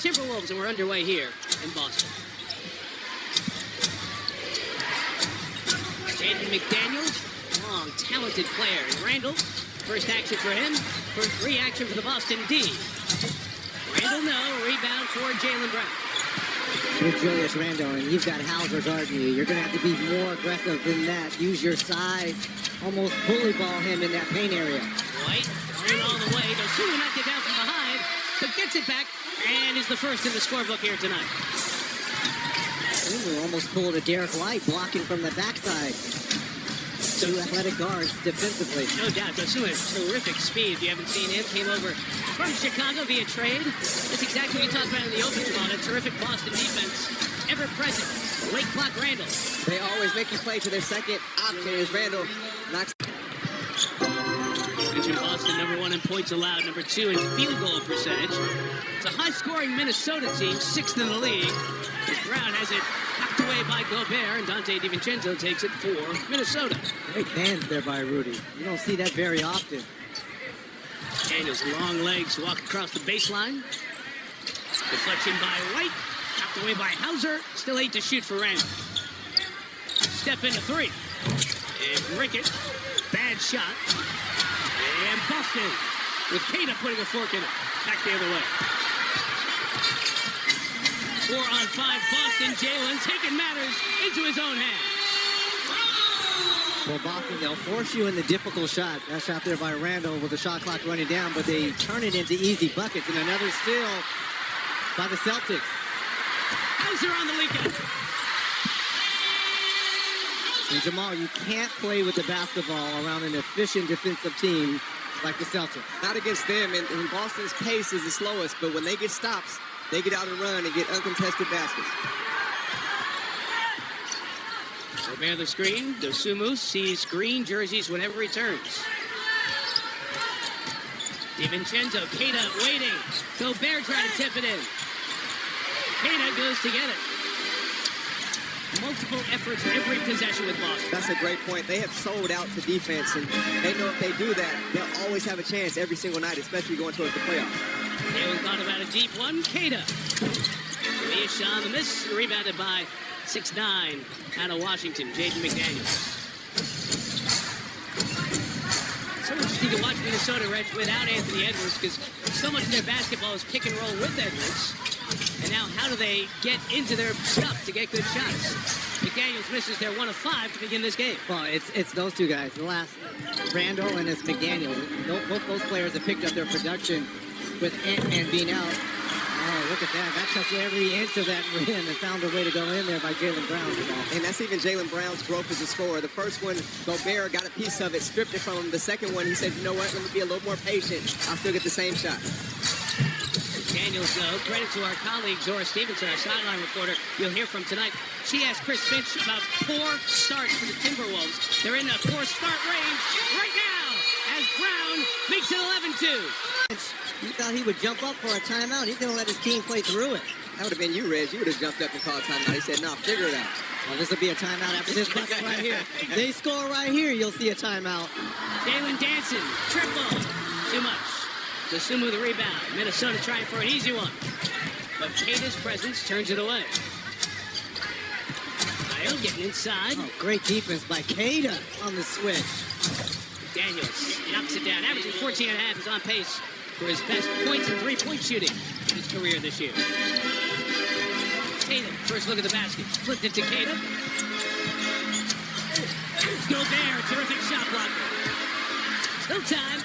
Timberwolves, and we're underway here in Boston. Jaden McDaniels, long, talented player. And Randall, first action for him. First reaction for the Boston D. Randall, no. Rebound for Jaylen Brown. With Julius Randle, and you've got Hauser guarding you. You're going to have to be more aggressive than that. Use your size. Almost bully ball him in that paint area. White, in all the way. Dosunmu knocked it down from behind, but gets it back, and is the first in the scorebook here tonight. Ooh, almost pulled a Derek White, blocking from the backside. Two athletic guards defensively. No doubt. Dosunmu has terrific speed. If you haven't seen him, came over from Chicago via trade. That's exactly what you talked about in the open tomorrow. That terrific Boston defense, ever present. Late clock Randall. They always make you play to their second option as Randall knocks. Mentioned Boston, number 1 in points allowed, number 2 in field goal percentage. It's a high-scoring Minnesota team, 6th in the league. As Brown has it knocked away by Gobert, and Dante DiVincenzo takes it for Minnesota. Great hands there by Rudy. You don't see that very often. Daniels, long legs, walk across the baseline. Deflection by White, knocked away by Hauser. Still 8 to shoot for Randall. Step into 3. And Rickett, bad shot. And Boston with Keita putting a fork in it. Back the other way. 4 on 5, Boston. Jaylen taking matters into his own hands. Well, Boston, they'll force you in the difficult shot. That shot there by Randall with the shot clock running down, but they turn it into easy buckets. And another steal by the Celtics. Hauser on the leak out. And Jamal, you can't play with the basketball around an efficient defensive team like the Celtics. Not against them, and Boston's pace is the slowest, but when they get stops, they get out and run and get uncontested baskets. Gobert the screen. Dosunmu sees green jerseys whenever he turns. DiVincenzo, Keita waiting. Gobert trying to tip it in. Keita goes to get it. Multiple efforts every possession with Boston. That's a great point. They have sold out to defense, and they know if they do that, they'll always have a chance every single night, especially going towards the playoffs. Jaylen thought about a deep one. Keita. Via shot on the miss. Rebounded by 6'9" out of Washington, Jaden McDaniels. So interesting to watch Minnesota without Anthony Edwards, because so much of their basketball is pick and roll with Edwards. And now how do they get into their stuff to get good shots? McDaniels misses their 1 of 5 to begin this game. Well, it's those two guys. The last, Randall and it's McDaniels. Both those players have picked up their production with Ant-Man being out. Oh, look at that. That touched every inch of that rim and found a way to go in there by Jaylen Brown. And that's even Jaylen Brown's growth as a scorer. The first one, Gobert got a piece of it, stripped it from him. The second one, he said, you know what, let me be a little more patient. I'll still get the same shot. Daniels, though, credit to our colleague Zora Stevenson, our sideline reporter you'll hear from tonight. She asked Chris Finch about poor starts for the Timberwolves. They're in the poor start range right now as Brown makes it 11-2. He thought he would jump up for a timeout. He's going to let his team play through it. That would have been you, Reg. You would have jumped up and called a timeout. He said, no, figure it out. Well, this will be a timeout after this bucket right here. They score right here, you'll see a timeout. Jalen dancing, triple, too much. Dosunmu the rebound. Minnesota trying for an easy one. But Keita's presence turns it away. Kyle getting inside. Oh, great defense by Keita on the switch. Daniels knocks it down. Averaging 14.5, is on pace for his best points and three-point shooting in his career this year. Keita, first look at the basket. Flipped it to Keita. Gobert, terrific shot blocker. Still time.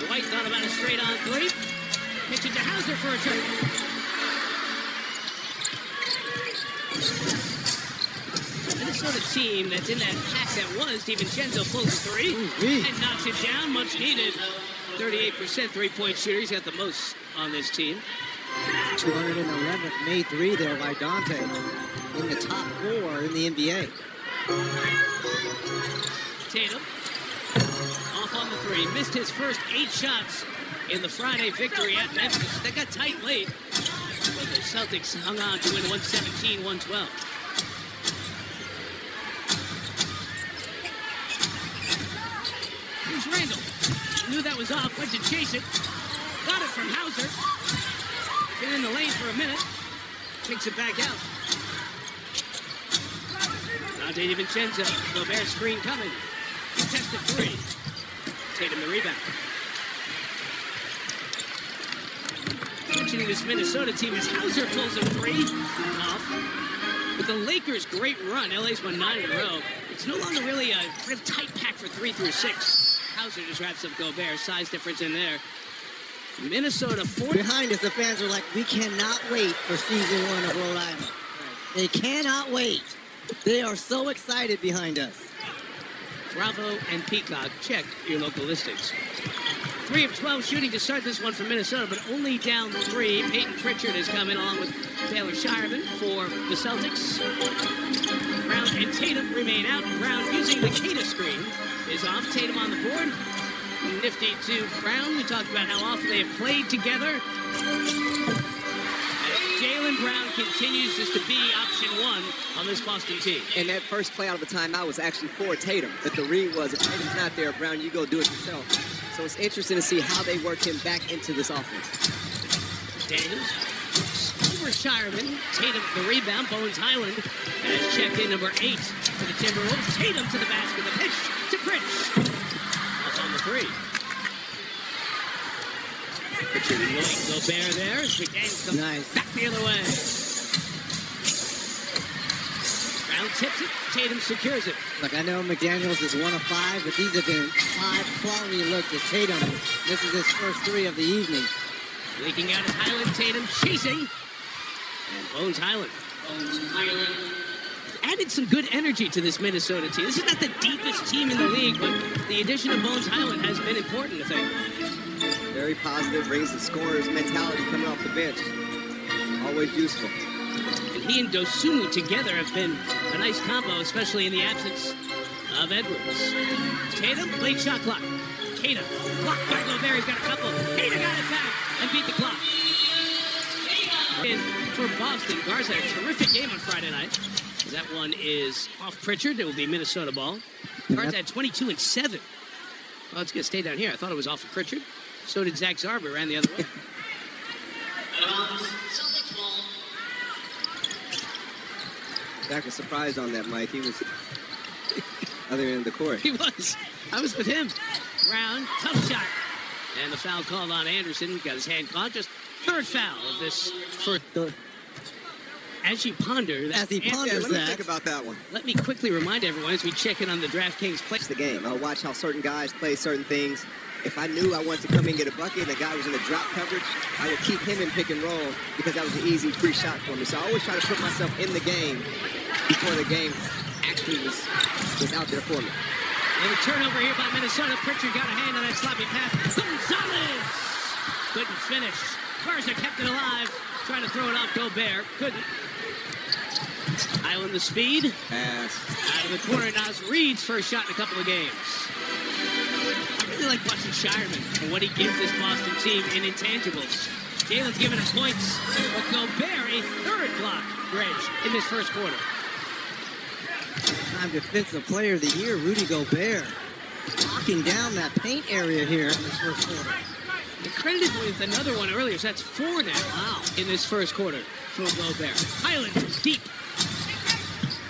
White thought about a straight-on 3. Pitch it to Hauser for a turn. Minnesota team that's in that pack that was DiVincenzo pulls a 3 and knocks it down, much needed. 38% three-point shooter. He's got the most on this team. 211th made 3 there by Dante. In the top 4 in the NBA. Tatum. Off on the 3. Missed his first 8 shots in the Friday victory at Memphis. They got tight late, but the Celtics hung on to win 117-112. Here's Randall. Knew that was off, went to chase it. Got it from Hauser. Been in the lane for a minute. Takes it back out. Dante DiVincenzo. Gobert screen coming. Contested three. Tatum the rebound. Mentioning this Minnesota team as Hauser pulls a three off. With the Lakers' great run, LA's won 9 in a row. It's no longer really a real tight pack for 3 through 6. Hauser just wraps up Gobert. Size difference in there. Minnesota 4. Behind us, the fans are like, we cannot wait for season 1 of Rhode Island. They cannot wait. They are so excited behind us. Bravo and Peacock, check your local listings. 3 of 12 shooting to start this one for Minnesota, but only down 3. Peyton Pritchard has come in along with Taylor Shireman for the Celtics. Brown and Tatum remain out. Brown using the Kata screen is off. Tatum on the board. Nifty to Brown. We talked about how often they have played together. Jaylen Brown continues just to be option 1 on this Boston team. And that first play out of the timeout was actually for Tatum. But the read was, if Tatum's not there, Brown, you go do it yourself. So it's interesting to see how they work him back into this offense. Daniels over Shireman. Tatum the rebound. Bones Highland has checked in number 8 for the Timberwolves. Tatum to the basket. The pitch to Pritch. Off on the 3. Pritchard and Gobert there as McDaniels comes back the other way. Brown tips it. Tatum secures it. Look, I know McDaniels is 1 of 5, but these have been 5 quality looks at Tatum. This is his first 3 of the evening. Leaking out of Highland. Tatum chasing. And Bones Highland. Added some good energy to this Minnesota team. This is not the deepest team in the league, but the addition of Bones Highland has been important, I think. Very positive, brings the scorer's mentality coming off the bench. Always useful. And he and Dosunmu together have been a nice combo, especially in the absence of Edwards. Tatum, late shot clock. Tatum, blocked by Gobert, he's got a couple. Tatum got it back and beat the clock. And for Boston, Garza had a terrific game on Friday night. That one is off Pritchard. It will be Minnesota ball. Garza had 22 and 7. Well, it's going to stay down here. I thought it was off of Pritchard. So did Zach Zarber, ran the other way. Zach was surprised on that, Mike. He was other end of the court. He was. I was with him. Brown, tough shot. And the foul called on Anderson. Got his hand caught. Just third foul of this first. As you ponder that, let me think about that one. Let me quickly remind everyone as we check in on the DraftKings play. The game. I'll watch how certain guys play certain things. If I knew I wanted to come in and get a bucket and the guy was in the drop coverage, I would keep him in pick and roll because that was an easy free shot for me. So I always try to put myself in the game before the game actually was out there for me. And a turnover here by Minnesota. Pritchard got a hand on that sloppy pass. Gonzalez couldn't finish. Garza kept it alive. Trying to throw it off Gobert. Couldn't. Highland the speed. Pass. Out of the corner. Nas Reed's first shot in a couple of games. I really like watching Shireman and what he gives this Boston team in intangibles. Jalen's giving us points. But Gobert, a third block, Reg, in this first quarter. Time defensive player of the year, Rudy Gobert. Locking down that paint area here in this first quarter. And credited with another one earlier, so that's 4 now. Wow. In this first quarter for Gobert. Highland deep.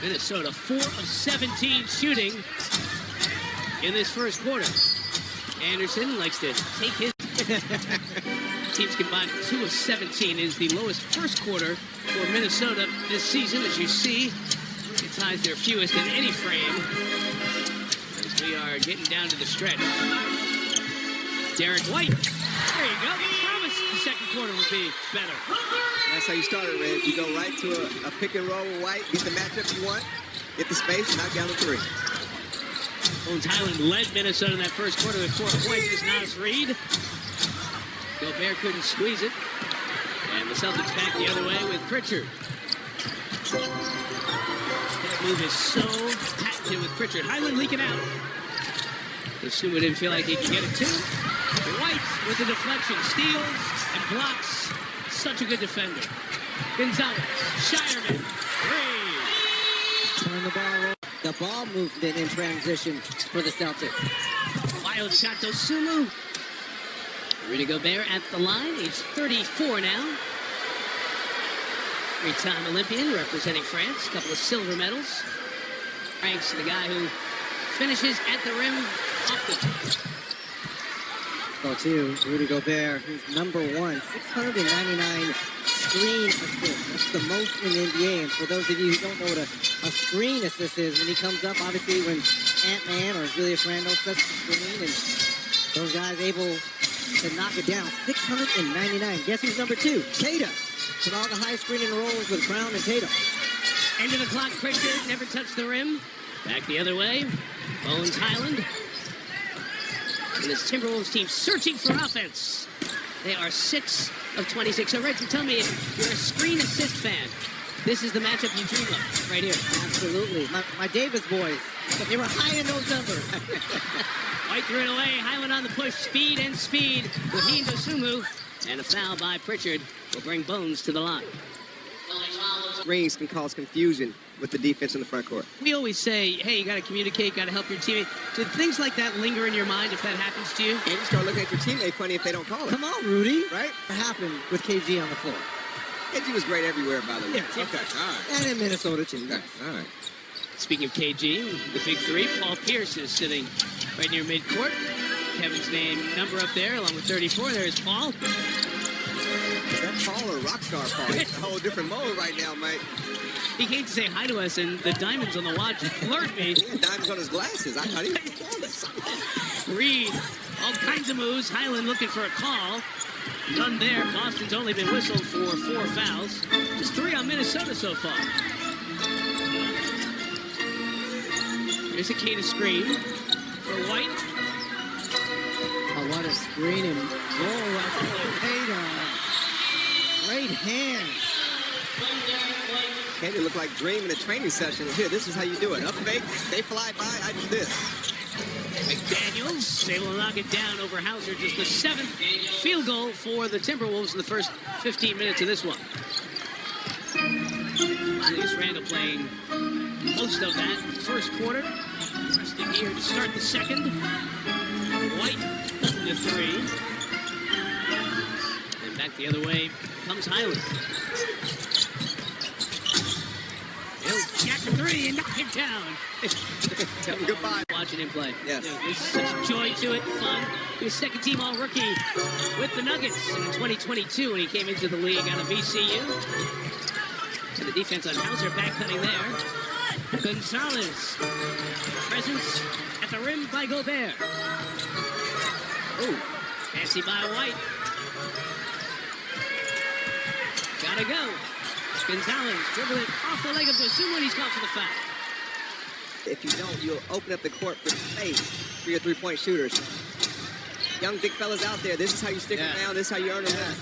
Minnesota 4 of 17 shooting in this first quarter. Anderson likes to take his. Teams combined 2 of 17 is the lowest first quarter for Minnesota this season. As you see, it ties their fewest in any frame. As we are getting down to the stretch. Derek White. There you go. Promise the second quarter will be better. That's how you start it, Red. You go right to a pick and roll with White, get the matchup you want, get the space, knock down the 3. Bones Highland led Minnesota in that first quarter with 4 points. Is Nas Reed. Gobert couldn't squeeze it. And the Celtics back the other way with Pritchard. That move is so patented with Pritchard. Highland leaking out. Dosunmu didn't feel like he could get it to. White with the deflection. Steals and blocks. Such a good defender. Gonzalez. Shireman. 3. Turn the ball over. The ball movement in transition for the Celtics. Wild shot, Dosunmu. Rudy Gobert at the line, age 34 now. Three-time Olympian representing France. A couple of silver medals. Thanks to the guy who finishes at the rim often. So too, Rudy Gobert, who's number one, 699 screen assists. That's the most in the NBA. And for those of you who don't know what a screen assist is, when he comes up, obviously when Ant-Man or Julius Randle sets the screen and those guys able to knock it down. 699. Guess who's number two? Tatum. With all the high screening rolls with Brown and Tatum. End of the clock, Pritchard never touched the rim. Back the other way. Bones Highland. And this Timberwolves team searching for offense. They are 6 of 26. So, Reggie, tell me if you're a screen assist fan, this is the matchup you dream of right here. Absolutely. My Davis boys, they were high in those numbers. White threw it away. Highland on the push. Speed and speed. Waheen Dosunmu. And a foul by Pritchard will bring Bones to the line. Screens can cause confusion with the defense in the front court. We always say, hey, you got to communicate, got to help your teammate. Do things like that linger in your mind if that happens to you? And you start looking at your teammate funny if they don't call it. Come on, Rudy. Right? What happened with KG on the floor? KG was great everywhere, by the way. Yeah, Okay, all right. And in Minnesota, too. Okay, all right. Speaking of KG, the big three, Paul Pierce is sitting right near midcourt. Kevin's number up there, along with 34. There's Paul. Is that Paul or Rockstar Paul? It's a whole different mode right now, mate. He came to say hi to us, and the diamonds on the watch lured me. He had diamonds on his glasses. I thought he was Reed, all kinds of moves. Highland looking for a call. None there. Boston's only been whistled for 4 fouls. Just 3 on Minnesota so far. There's a Kata screen for White. Oh, what a screen and roll right there. Tatum. Great hands. Katie looked like Dream in a training session. Here, this is how you do it. Up fake, they fly by, I do this. McDaniels able to knock it down over Hauser. Just the 7th field goal for the Timberwolves in the first 15 minutes of this one. Julius Randle playing most of that first quarter. Resting here to start the second. White the 3. And back the other way comes Highland. He'll jack the 3 and knock it down. Tell him goodbye. Watching him play. Yes. There's such joy to it, fun. He was second team all-rookie with the Nuggets in 2022 when he came into the league out of VCU. And the defense on Hauser back cutting there. Gonzalez. Presence at the rim by Gobert. Oh, fancy by White. Gotta go. Gonzalez dribble it off the leg of Dosunmu when he's called for the foul. If you don't, you'll open up the court for space for your three-point shooters. Young big fellas out there, this is how you stick around, this is how you earn a win.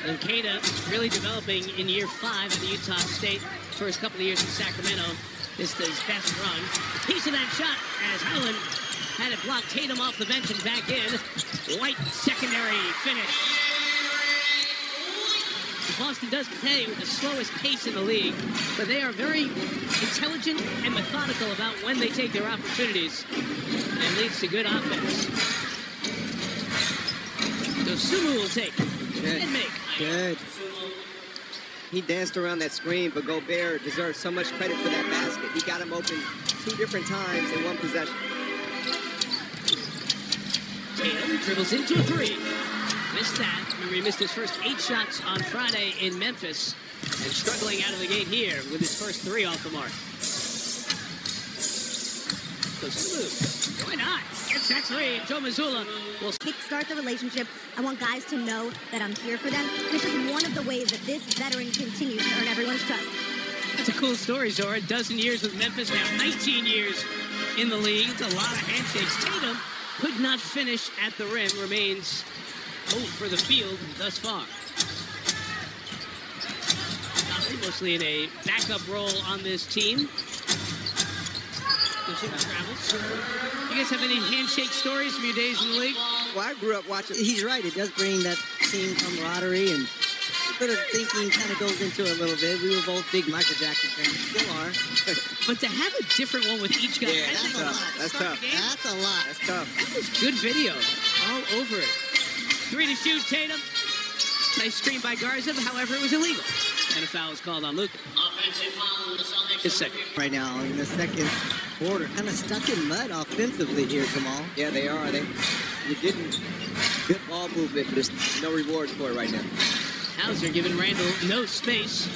And Kata really developing in year 5 at the Utah State. First couple of years in Sacramento. This is his best run. A piece of that shot as Highland had it blocked. Tatum off the bench and back in. White secondary finish. Boston does play with the slowest pace in the league, but they are very intelligent and methodical about when they take their opportunities, and leads to good offense. Dosunmu will take and make. Good. He danced around that screen, but Gobert deserves so much credit for that basket. He got him open 2 different times in 1 possession. Tatum dribbles into a 3. Missed that. Remember, he missed his first 8 shots on Friday in Memphis. And struggling out of the gate here with his first 3 off the mark. Dosunmu. Why not? Gets that 3. Joe Mazzulla will kickstart the relationship. I want guys to know that I'm here for them. This is one of the ways that this veteran continues to earn everyone's trust. That's a cool story, Zora. A dozen years with Memphis, now 19 years in the league. It's a lot of handshakes. Tatum could not finish at the rim. Remains 0 for the field thus far. Mostly in a backup role on this team. Travels. You guys have any handshake stories from your days in the league? Well, I grew up watching. He's right. It does bring that team camaraderie, and a bit of thinking kind of goes into it a little bit. We were both big Michael Jackson fans. Still are. But to have a different one with each guy. Yeah, that's tough. That's tough. That's a lot. That's tough. That was good video. All over it. 3 to shoot, Tatum. Nice screen by Garza, however, it was illegal. And a foul is called on Luka. His second. Right now in the second quarter, kind of stuck in mud offensively here, Jamal. Yeah, they are. You're getting good ball movement, but there's no reward for it right now. Hauser giving Randall no space.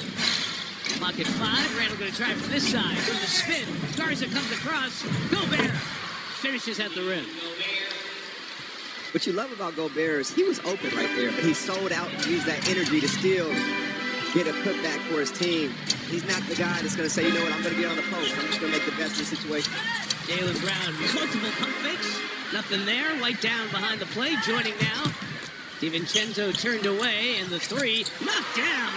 Clock at 5. Randall going to try from this side. With the spin. Garza comes across. Gobert finishes at the rim. What you love about Gobert is he was open right there, but he sold out and used that energy to still get a putback for his team. He's not the guy that's going to say, you know what, I'm going to get on the post. I'm just going to make the best of the situation. Jaylen Brown, multiple pump fakes. Nothing there. White down behind the play. Joining now. DiVincenzo turned away, and the 3 knocked down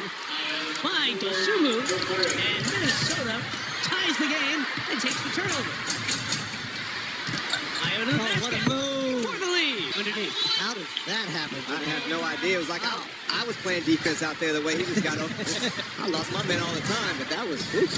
by Dosunmu. And Minnesota ties the game and takes the turnover. Io to the basket. What a move. For the lead. Underneath. How does that happen? I have no idea. It was like I was playing defense out there the way he just got open. I lost my man all the time, but that was oops.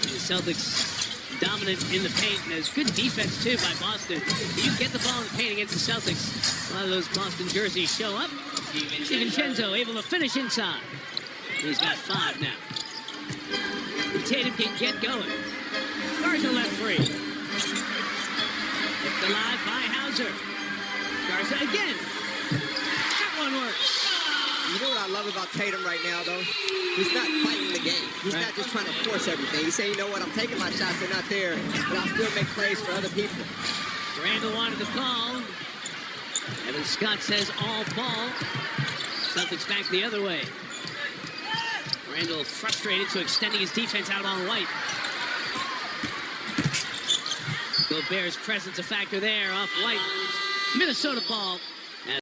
The Celtics dominant in the paint, and there's good defense, too, by Boston. You get the ball in the paint against the Celtics. A lot of those Boston jerseys show up. DiVincenzo able to finish inside. He's got 5 now. Tatum can get going. Garza left free. It's alive by Hauser. Garza again. That one works. You know what I love about Tatum right now, though? He's not fighting the game. He's not just trying to force everything. He's saying, you know what, I'm taking my shots, they're not there, but I'll still make plays for other people. Randall wanted the call. Evan Scott says all ball. Celtics back the other way. Randall frustrated, so extending his defense out on White. Gobert's presence a factor there off White. Minnesota ball.